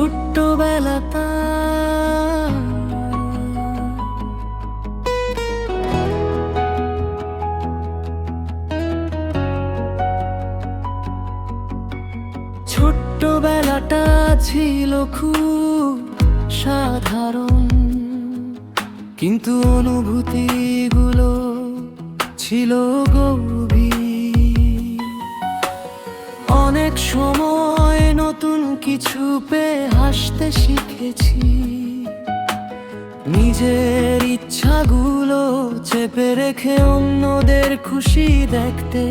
ছোট্টবেলাটা ছোট্টবেলাটা ছিল খুব সাধারণ, কিন্তু অনুভূতিগুলো ছিল গভীর। অনেক সময় নতুন কিছু পেয়ে হাসতে শিখেছি, নিজের ইচ্ছাগুলো চেপে রেখে অন্যদের খুশি দেখতে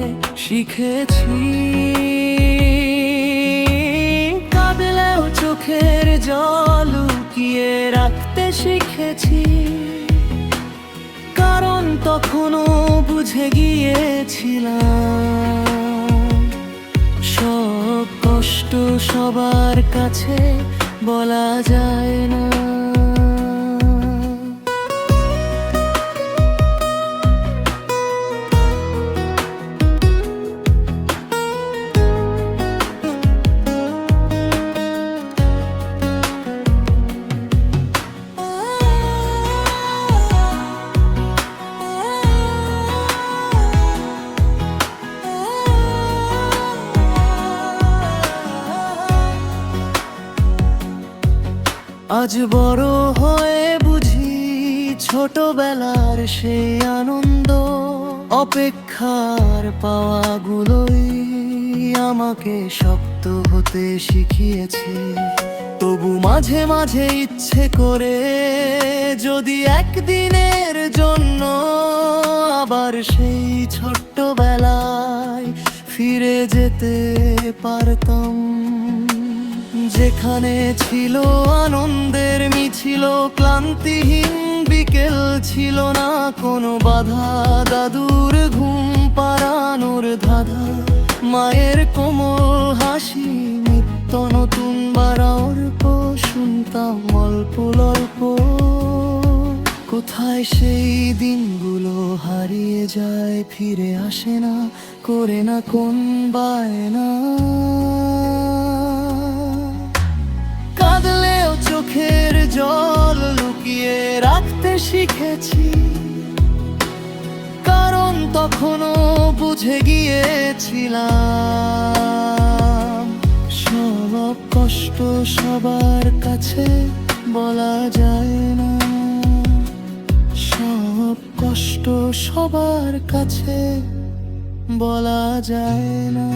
শিখেছি। কাঁদলেও চোখের জল লুকিয়ে রাখতে শিখেছি, কারণ তখনও বুঝে গিয়েছিলাম সব কষ্ট সবার কাছে বলা যায় না। আজ বড় হয়ে বুঝি ছোটবেলার সেই আনন্দ, অপেক্ষার পাওয়াগুলোই আমাকে শক্ত হতে শিখিয়েছে। তবু মাঝে মাঝে ইচ্ছে করে যদি একদিনের জন্য আবার সেই ছোট্টবেলায় ফিরে যেতে পারতাম, যেখানে ছিল আনন্দের মিছিল, ক্লান্তিহীন বিকেল, ছিল না কোনো বাধা, দাদুর ঘুম পাড়ানোর ধাঁধা, মায়ের কোমল হাসি, নিত্য নতুন বারাওয়াল্প শুনতাম অল্প অল্প। কোথায় সেই দিনগুলো হারিয়ে যায়, ফিরে আসে না, করে না কোন বায়না। কাঁদলেও চোখের জল লুকিয়ে রাখতে শিখেছি, কারণ তখনও বুঝে গিয়েছিলাম সব কষ্ট সবার কাছে বলা যায় না, সব কষ্ট সবার কাছে বলা যায় না।